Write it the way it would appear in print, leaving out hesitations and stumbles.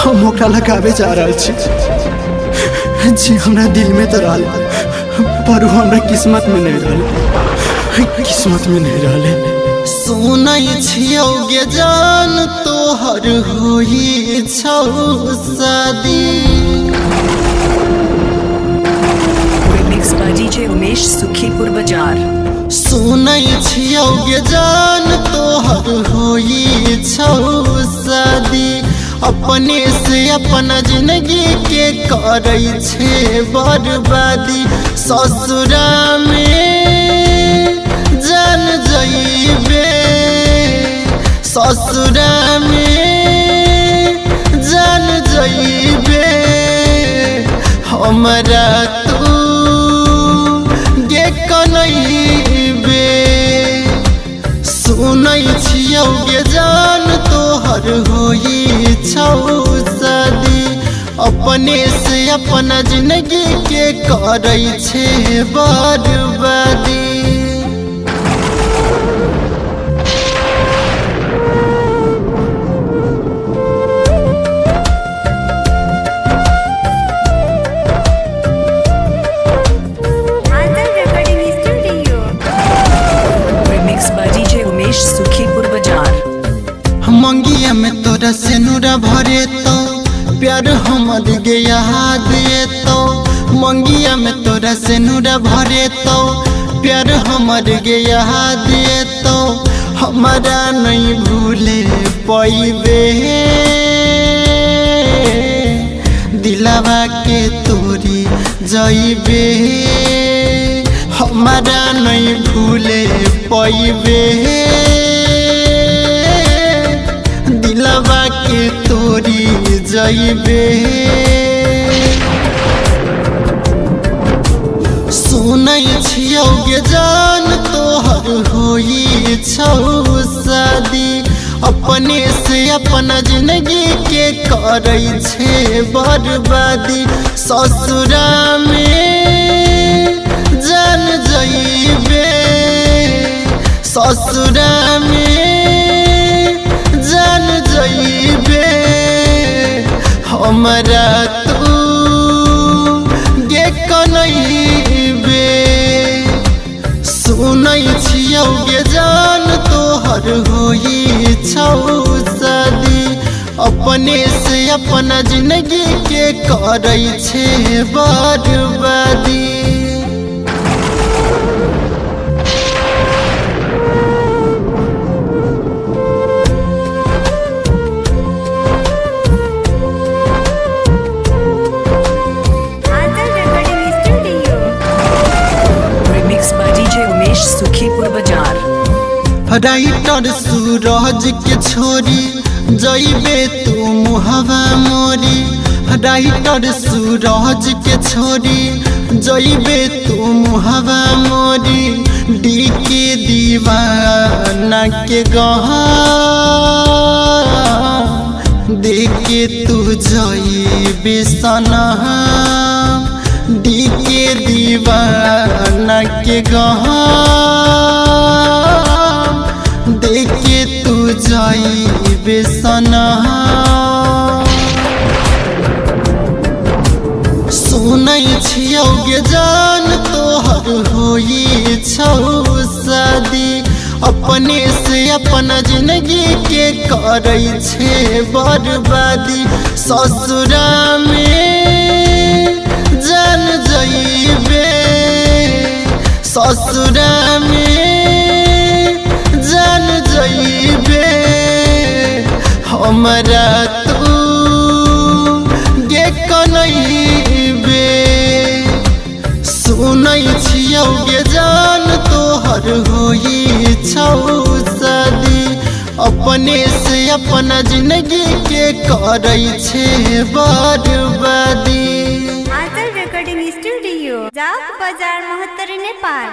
हम ओकरा लगावे जा रहल छी जी हमरा दिल में तो रहल पर हमरा किस्मत में नहीं रहल सुनै छियौ गे जान तोहर होई छौ शादी। Remix by DJ Umesh Sukhipur बाजार। सुनै छियौ गे जान तोहर होई छौ शादी। अपने से अपना जिंदगी के करै छे बर्बादी। ससुरा में जान जइबे ससुरा में जान जइबे हमरा तू गे कनैबे। सुनै छियौ गे जान तोहर होई छौ शादी। अपने से अपना जिंदगी के करै छे बर्बादी। सुखीपुर बाजार। मंगिया में तोरा से नूरा भरे तो प्यार हमर गे याद तो। मंगिया में तोरा से नूरा भरे तो प्यार हमर गे याद तो। हमारा नहीं भूले पैबे दिलावा के तोरी जइबे। हमारा नहीं भूले पैबे दिलवा के तोरी जइबे। सुनै छियौ गे जान तोहर होई छौ शादी। अपने से अपना जिंदगी के करै छे बर्बादी। ससुरा में जान जइबे ससुरा में जान जइबे हमरा तू गे कनैबे। सुनै छियौ गे जान तोहर होई छौ शादी। अपने से अपना जिंदगी के करै छे बर्बादी। सुखीपुर बाजार। राइटर सूरज के छोरी जइबे तू मुहवा मोरी। राइटर सूरज के छोरी जइबे तू मुहवा मोरी। डी के दीवाना के गहा देखे तू जइबे सना। डी के दीवाना के गहा देखे तू जइबे सना। सुनै छियौ गे जान तोहर होई छौ शादी। अपने से अपना जिंदगी के करै छे बर्बादी। ससुरा में जान जइबे ससुरा में जान जइबे हमरा तू गे कनैबे। सुनै छियौ गे जान तोहर होई छौ शादी। अपने से अपना जिंदगी के करै छे बर्बादी। आंचल रिकॉर्डिंग स्टूडियो, जाक बाजार, मोहत्तरी, नेपाल।